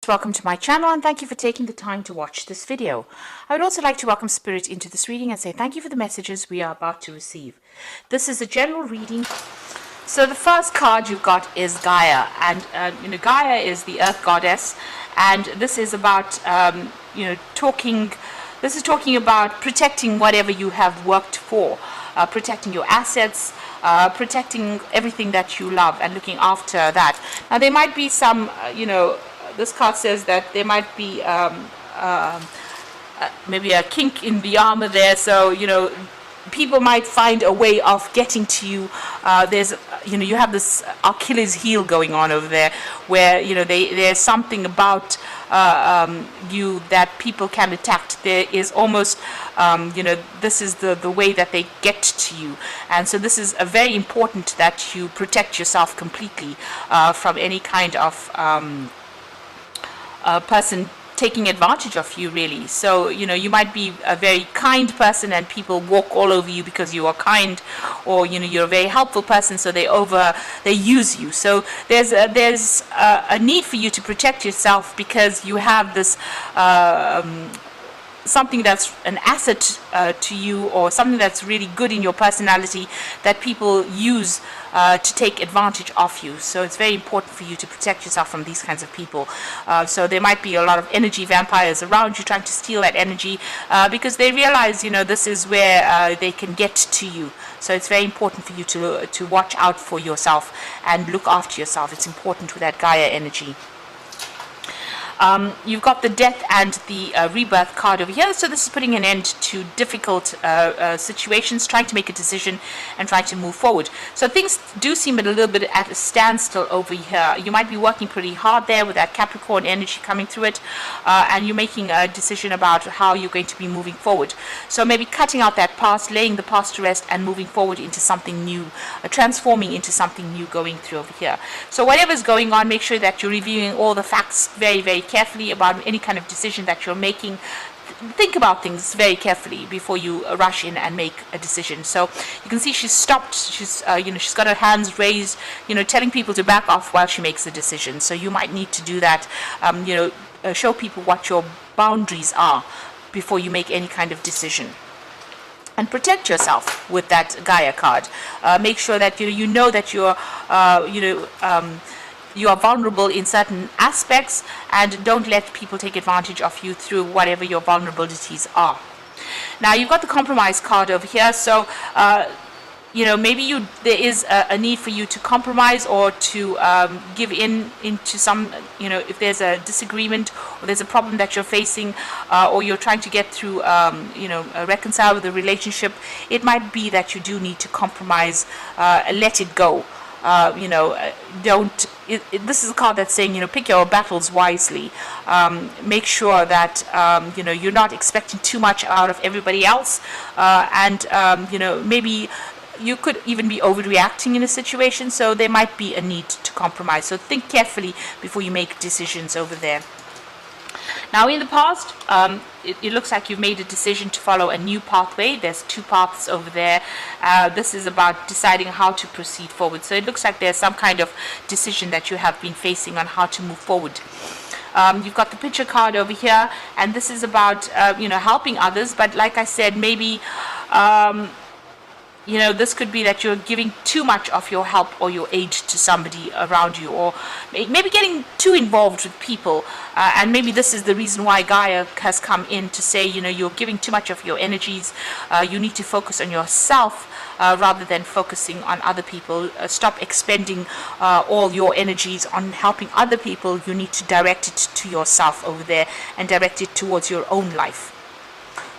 Welcome to my channel and thank you for taking the time to watch this video. I would also like to welcome Spirit into this reading and say thank you for the messages we are about to receive. This is a general reading. So the first card you've got is Gaia, and Gaia is the earth goddess, and this is about talking about protecting whatever you have worked for, protecting your assets, protecting everything that you love and looking after that. Now there might be some this card says that there might be maybe a kink in the armor there, so people might find a way of getting to you. You have this Achilles heel going on over there, where there's something about you that people can attack. There is almost this is the way that they get to you, and so this is very important that you protect yourself completely from any kind of person taking advantage of you, really. So you might be a very kind person and people walk all over you because you are kind, or you're a very helpful person, so they use you. So there's a need for you to protect yourself because you have this something that's an asset to you, or something that's really good in your personality that people use to take advantage of you. So it's very important for you to protect yourself from these kinds of people. So there might be a lot of energy vampires around you trying to steal that energy because they realize this is where they can get to you. So it's very important for you to watch out for yourself and look after yourself. It's important with that Gaia energy. You've got the death and the rebirth card over here. So this is putting an end to difficult situations, trying to make a decision and trying to move forward. So things do seem a little bit at a standstill over here. You might be working pretty hard there with that Capricorn energy coming through it, and you're making a decision about how you're going to be moving forward. So maybe cutting out that past, laying the past to rest, and moving forward into something new, transforming into something new going through over here. So whatever's going on, make sure that you're reviewing all the facts very, very carefully about any kind of decision that you're making. Think about things very carefully before you rush in and make a decision. So you can see she's stopped. She's she's got her hands raised, telling people to back off while she makes a decision. So you might need to do that. Show people what your boundaries are before you make any kind of decision. And protect yourself with that Gaia card. Make sure that you know that you're you are vulnerable in certain aspects, and don't let people take advantage of you through whatever your vulnerabilities are. Now you've got the compromise card over here. So maybe there is a need for you to compromise, or to give into some, if there's a disagreement or there's a problem that you're facing, or you're trying to get through, reconcile with the relationship. It might be that you do need to compromise, let it go. This is a card that's saying, pick your battles wisely. Make sure that, you're not expecting too much out of everybody else. Maybe you could even be overreacting in a situation. So there might be a need to compromise. So think carefully before you make decisions over there. Now in the past, it looks like you've made a decision to follow a new pathway. There's two paths over there. This is about deciding how to proceed forward. So it looks like there's some kind of decision that you have been facing on how to move forward. You've got the picture card over here, and this is about helping others. But like I said, maybe this could be that you're giving too much of your help or your aid to somebody around you, or maybe getting too involved with people. And maybe this is the reason why Gaia has come in to say, you're giving too much of your energies. You need to focus on yourself rather than focusing on other people. Stop expending all your energies on helping other people. You need to direct it to yourself over there and direct it towards your own life.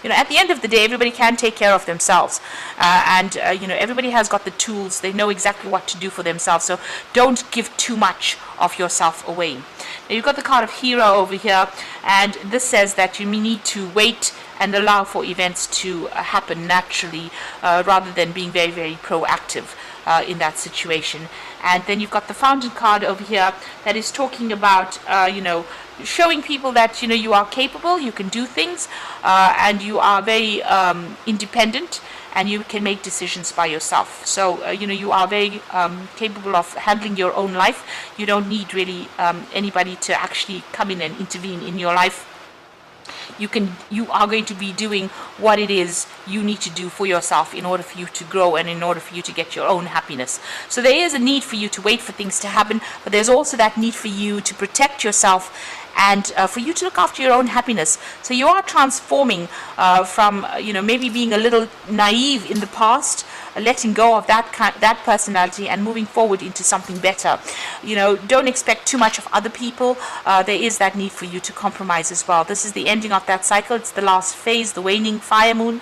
At the end of the day, everybody can take care of themselves, and everybody has got the tools. They know exactly what to do for themselves. So don't give too much of yourself away. Now you've got the card of Hero over here, and this says that you need to wait and allow for events to happen naturally, rather than being very, very proactive in that situation. And then you've got the Fountain card over here that is talking about showing people that you are capable, you can do things, and you are very independent, and you can make decisions by yourself. So you are very capable of handling your own life. You don't need really anybody to actually come in and intervene in your life. You are going to be doing what it is you need to do for yourself in order for you to grow and in order for you to get your own happiness. So there is a need for you to wait for things to happen, but there's also that need for you to protect yourself and for you to look after your own happiness. So you are transforming from maybe being a little naive in the past, letting go of that personality and moving forward into something better. Don't expect too much of other people. There is that need for you to compromise as well. This is the ending of that cycle. It's the last phase, the waning fire moon.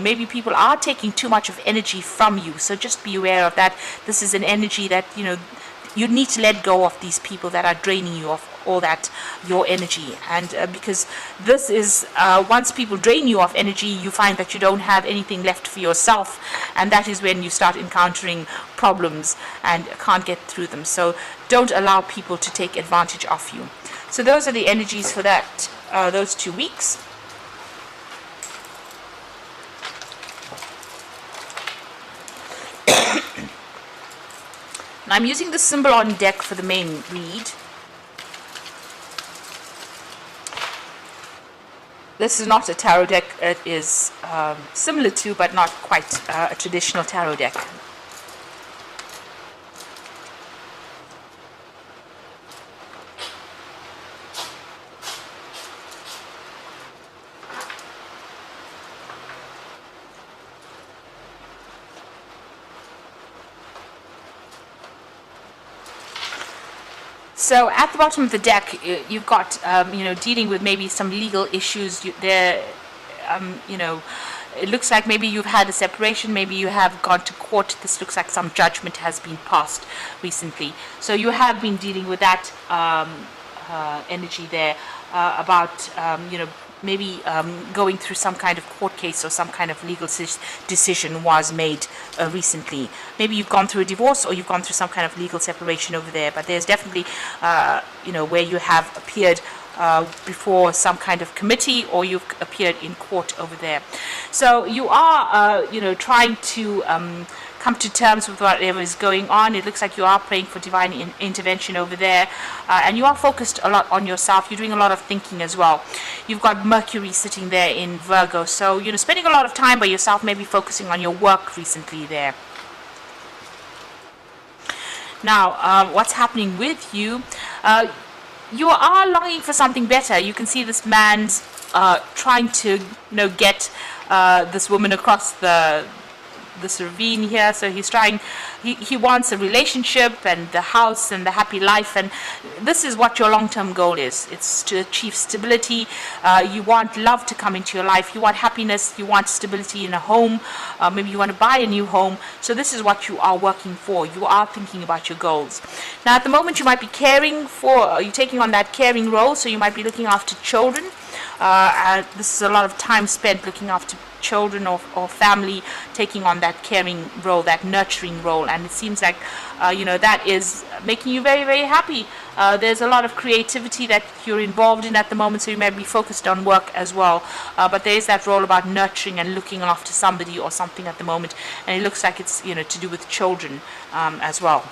Maybe people are taking too much of energy from you, so just be aware of that. This is an energy that you need to let go of these people that are draining you of all that, your energy. And because this is, once people drain you of energy, you find that you don't have anything left for yourself. And that is when you start encountering problems and can't get through them. So don't allow people to take advantage of you. So those are the energies for that, those 2 weeks. I'm using the symbol on deck for the main read. This is not a tarot deck. It is similar to, but not quite a traditional tarot deck. So at the bottom of the deck, you've got, dealing with maybe some legal issues. It looks like maybe you've had a separation, maybe you have gone to court. This looks like some judgment has been passed recently. So you have been dealing with that energy there about, maybe going through some kind of court case or some kind of legal decision was made recently. Maybe you've gone through a divorce or you've gone through some kind of legal separation over there, but there's definitely, where you have appeared before some kind of committee or you've appeared in court over there. So you are, trying to come to terms with whatever is going on. It looks like you are praying for divine intervention over there, and you are focused a lot on yourself. You're doing a lot of thinking as well. You've got Mercury sitting there in Virgo, so spending a lot of time by yourself, maybe focusing on your work recently there. Now, what's happening with you? You are longing for something better. You can see this man's trying to get this woman across this ravine here. So he's trying, he wants a relationship and the house and the happy life, and this is what your long-term goal is. It's to achieve stability. You want love to come into your life, you want happiness, you want stability in a home, maybe you want to buy a new home. So this is what you are working for. You are thinking about your goals. Now at the moment you might be caring for, you're taking on that caring role, so you might be looking after children. This is a lot of time spent looking after children or family, taking on that caring role, that nurturing role, and it seems like that is making you very, very happy. There's a lot of creativity that you're involved in at the moment, so you may be focused on work as well, but there is that role about nurturing and looking after somebody or something at the moment, and it looks like it's to do with children as well.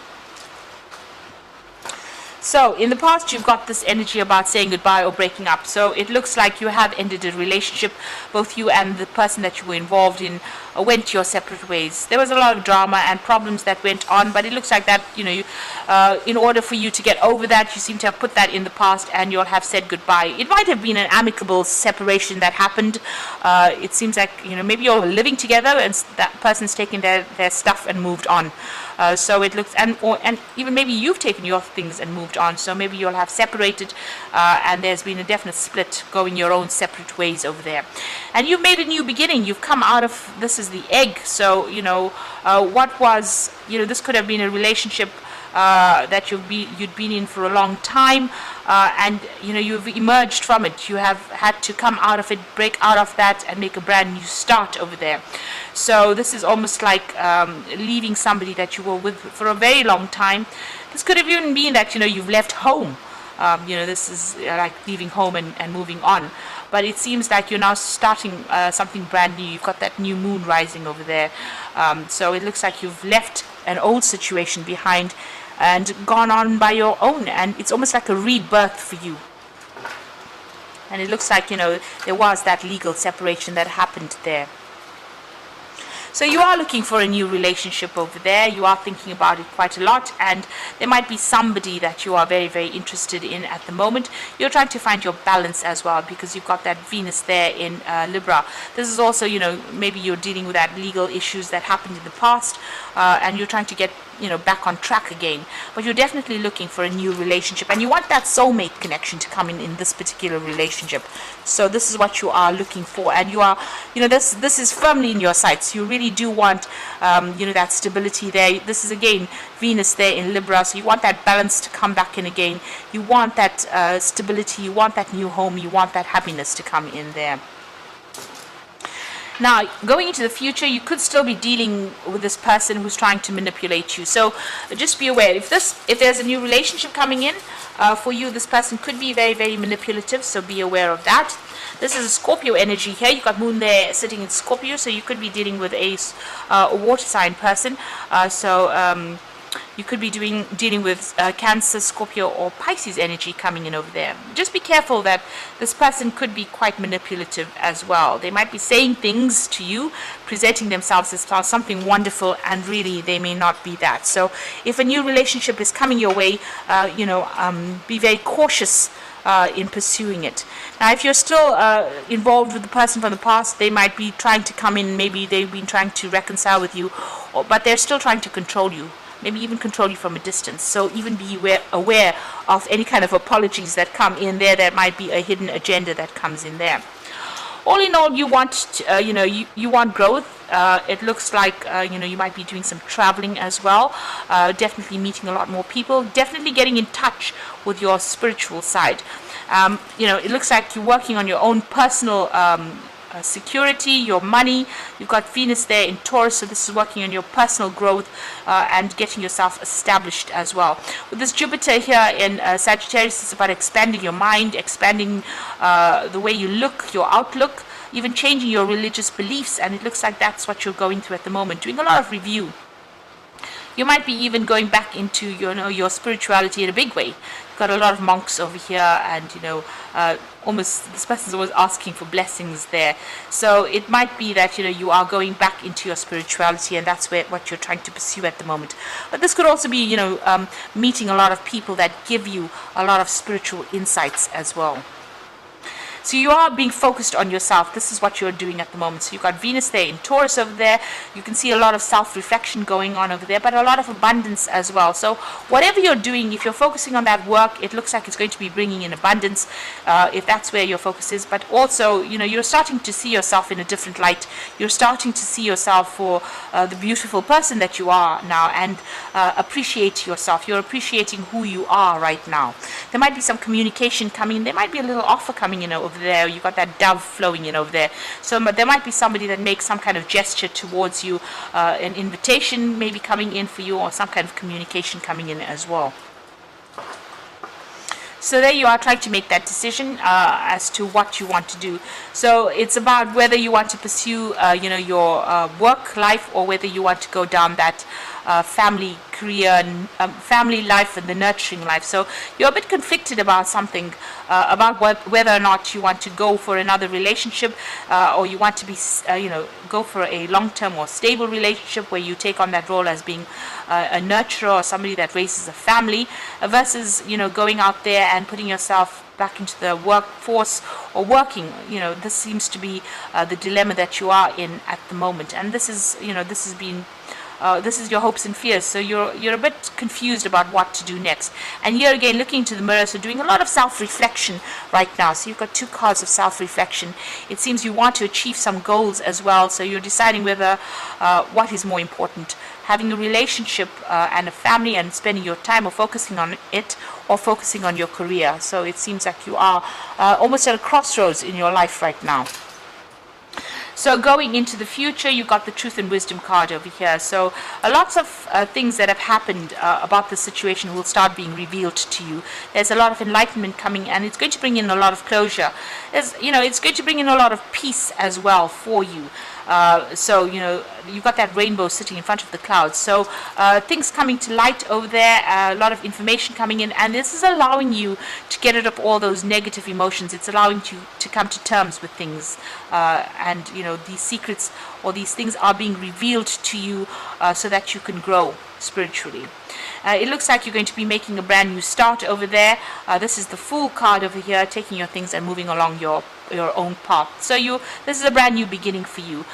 So in the past you've got this energy about saying goodbye or breaking up. So it looks like you have ended a relationship. Both you and the person that you were involved in went your separate ways. There was a lot of drama and problems that went on, but it looks like that in order for you to get over that, you seem to have put that in the past and you'll have said goodbye. It might have been an amicable separation that happened. It seems like maybe you're living together and that person's taken their stuff and moved on. So it looks, and even maybe you've taken your things and moved on. So maybe you'll have separated, and there's been a definite split, going your own separate ways over there. And you've made a new beginning. You've come out of, this is the egg. So what was, this could have been a relationship that you'd been in for a long time, and you've emerged from it. You have had to come out of it, break out of that, and make a brand new start over there. So this is almost like leaving somebody that you were with for a very long time. This could have even been that you've left home. This is like leaving home and moving on. But it seems like you're now starting something brand new. You've got that new moon rising over there. So it looks like you've left an old situation behind and gone on by your own. And it's almost like a rebirth for you. And it looks like, there was that legal separation that happened there. So you are looking for a new relationship over there. You are thinking about it quite a lot, and there might be somebody that you are very, very interested in at the moment. You're trying to find your balance as well, because you've got that Venus there in Libra. This is also, maybe you're dealing with that legal issues that happened in the past, and you're trying to get back on track again. But you're definitely looking for a new relationship, and you want that soulmate connection to come in this particular relationship. So this is what you are looking for, and you are, this is firmly in your sights. You really do want, that stability there. This is again Venus there in Libra, so you want that balance to come back in again. You want that stability. You want that new home. You want that happiness to come in there. Now, going into the future, you could still be dealing with this person who's trying to manipulate you. So just be aware, if there's a new relationship coming in for you, this person could be very, very manipulative. So be aware of that. This is a Scorpio energy here. You've got Moon there sitting in Scorpio, so you could be dealing with a water sign person. You could be dealing with Cancer, Scorpio, or Pisces energy coming in over there. Just be careful that this person could be quite manipulative as well. They might be saying things to you, presenting themselves as something wonderful, and really they may not be that. So if a new relationship is coming your way, be very cautious in pursuing it. Now, if you're still involved with the person from the past, they might be trying to come in. Maybe they've been trying to reconcile with you, but they're still trying to control you. Maybe even control you from a distance. So even be aware of any kind of apologies that come in there. There might be a hidden agenda that comes in there. All in all, you want, you want growth. It looks like, you might be doing some traveling as well. Definitely meeting a lot more people. Definitely getting in touch with your spiritual side. It looks like you're working on your own personal security, your money. You've got Venus there in Taurus, so this is working on your personal growth and getting yourself established as well. With this Jupiter here in Sagittarius, it's about expanding your mind, expanding the way you look, your outlook, even changing your religious beliefs, and it looks like that's what you're going through at the moment, doing a lot of review. You might be even going back into your spirituality in a big way. You've got a lot of monks over here, and almost this person's always asking for blessings there. So it might be that you are going back into your spirituality, and that's what you're trying to pursue at the moment. But this could also be meeting a lot of people that give you a lot of spiritual insights as well. So you are being focused on yourself. This is what you're doing at the moment. So you've got Venus there in Taurus over there. You can see a lot of self-reflection going on over there, but a lot of abundance as well. So whatever you're doing, if you're focusing on that work, it looks like it's going to be bringing in abundance, if that's where your focus is. But also, you're starting to see yourself in a different light. You're starting to see yourself for the beautiful person that you are now, and appreciate yourself. You're appreciating who you are right now. There might be some communication coming in. There might be a little offer coming in over there. You've got that dove flowing in over there. So there might be somebody that makes some kind of gesture towards you, an invitation maybe coming in for you, or some kind of communication coming in as well. So there you are, trying to make that decision as to what you want to do. So it's about whether you want to pursue, your work life, or whether you want to go down that family career, family life, and the nurturing life. So you're a bit conflicted about something, about whether or not you want to go for another relationship, or you want to be, go for a long-term or stable relationship where you take on that role as being a nurturer or somebody that raises a family, versus, going out there and putting yourself back into the workforce or working. This seems to be the dilemma that you are in at the moment, and this is your hopes and fears. So you're a bit confused about what to do next. And here again, looking into the mirror, so doing a lot of self-reflection right now. So you've got two cards of self-reflection. It seems you want to achieve some goals as well. So you're deciding whether what is more important, having a relationship and a family and spending your time or focusing on it, or focusing on your career. So it seems like you are almost at a crossroads in your life right now. So going into the future, you got the truth and wisdom card over here. So lots of things that have happened about the situation will start being revealed to you. There's a lot of enlightenment coming, and it's going to bring in a lot of closure. It's going to bring in a lot of peace as well for you. So you've got that rainbow sitting in front of the clouds. So things coming to light over there, a lot of information coming in, and this is allowing you to get rid of all those negative emotions. It's allowing you to come to terms with things, and these secrets or these things are being revealed to you so that you can grow spiritually. It looks like you're going to be making a brand new start over there. This is the Fool card over here, taking your things and moving along your own path. So this is a brand new beginning for you.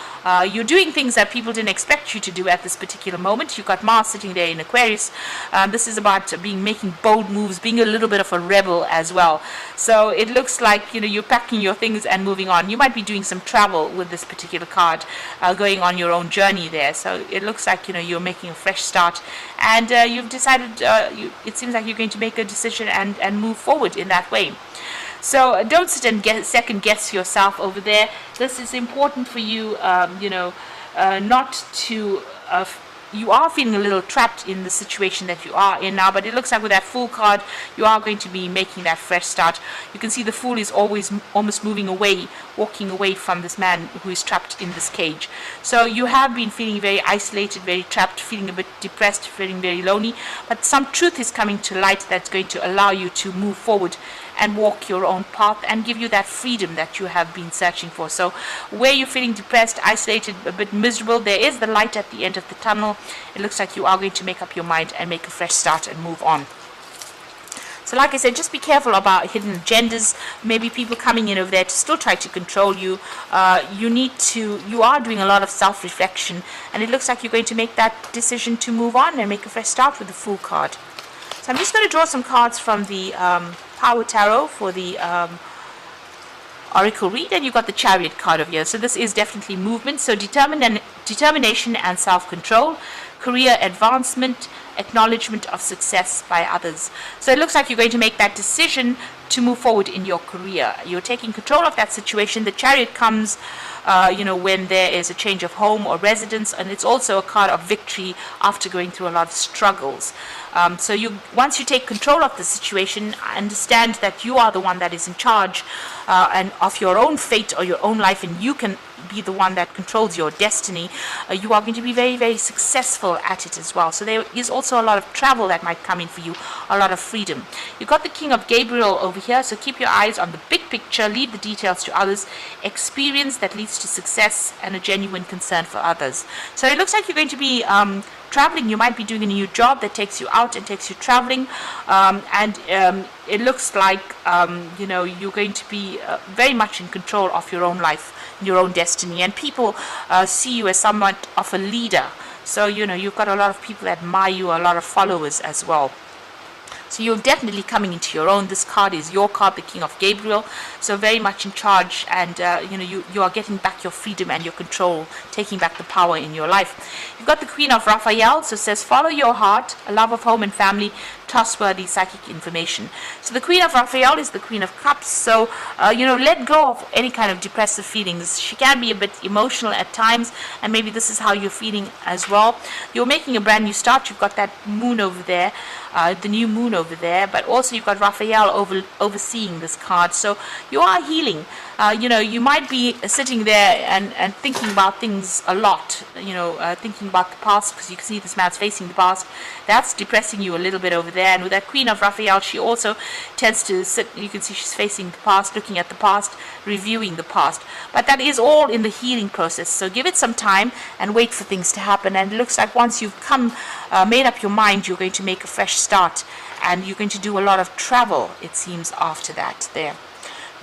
You're doing things that people didn't expect you to do at this particular moment. You've got Mars sitting there in Aquarius. This is about making bold moves, being a little bit of a rebel as well. So it looks like you're packing your things and moving on. You might be doing some travel with this particular card, going on your own journey there. So it looks like you're making a fresh start, and you've decided. It seems like you're going to make a decision and move forward in that way. So don't sit and second guess yourself over there. This is important for you, not to. You are feeling a little trapped in the situation that you are in now, but it looks like with that Fool card, you are going to be making that fresh start. You can see the Fool is almost moving away, walking away from this man who is trapped in this cage. So you have been feeling very isolated, very trapped, feeling a bit depressed, feeling very lonely, but some truth is coming to light that's going to allow you to move forward and walk your own path and give you that freedom that you have been searching for. So where you're feeling depressed, isolated, a bit miserable, there is the light at the end of the tunnel. It looks like you are going to make up your mind and make a fresh start and move on. So like I said, just be careful about hidden agendas, maybe people coming in over there to still try to control you. You are doing a lot of self-reflection, and it looks like you're going to make that decision to move on and make a fresh start with the Fool card. So I'm just going to draw some cards from the Power Tarot for the Oracle read, and you've got the Chariot card over here. So this is definitely movement, so determination and self-control, career advancement, acknowledgement of success by others. So it looks like you're going to make that decision to move forward in your career. You're taking control of that situation. The Chariot comes when there is a change of home or residence, and it's also a card of victory after going through a lot of struggles. So once you take control of the situation, understand that you are the one that is in charge and of your own fate or your own life, and you can be the one that controls your destiny. You are going to be very, very successful at it as well. So there is also a lot of travel that might come in for you, a lot of freedom. You've got the King of Gabriel over here, so keep your eyes on the big picture, leave the details to others, experience that leads to success, and a genuine concern for others. So it looks like you're going to be traveling. You might be doing a new job that takes you out and takes you traveling, and it looks like you're going to be very much in control of your own life, your own destiny, and people see you as somewhat of a leader. So you've got a lot of people that admire you, a lot of followers as well. So you're definitely coming into your own. This card is your card, the King of Gabriel. So very much in charge, and you are getting back your freedom and your control, taking back the power in your life. You've got the Queen of Raphael, so it says follow your heart, a love of home and family, trustworthy psychic information. So the Queen of Raphael is the Queen of Cups. So let go of any kind of depressive feelings. She can be a bit emotional at times, and maybe this is how you're feeling as well. You're making a brand new start. You've got that moon over there, the new moon over there, but also you've got Raphael overseeing this card. So you are healing. You might be sitting there and thinking about things a lot, thinking about the past, because you can see this man's facing the past. That's depressing you a little bit over there. And with that Queen of Raphael, she also tends to sit, you can see she's facing the past, looking at the past, reviewing the past. But that is all in the healing process. So give it some time and wait for things to happen. And it looks like once you've made up your mind, you're going to make a fresh start. And you're going to do a lot of travel, it seems, after that there.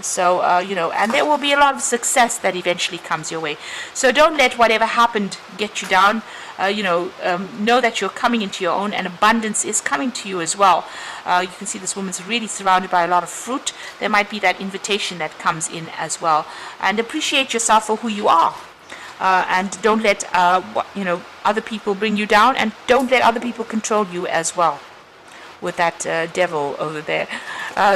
So, and there will be a lot of success that eventually comes your way. So don't let whatever happened get you down. Know that you're coming into your own, and abundance is coming to you as well. You can see this woman's really surrounded by a lot of fruit. There might be that invitation that comes in as well. And appreciate yourself for who you are. And don't let, other people bring you down, and don't let other people control you as well. With that devil over there.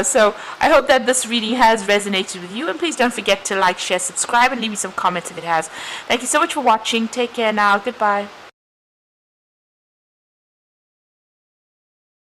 So I hope that this reading has resonated with you, and please don't forget to like, share, subscribe, and leave me some comments if it has. Thank you so much for watching. Take care now. Goodbye.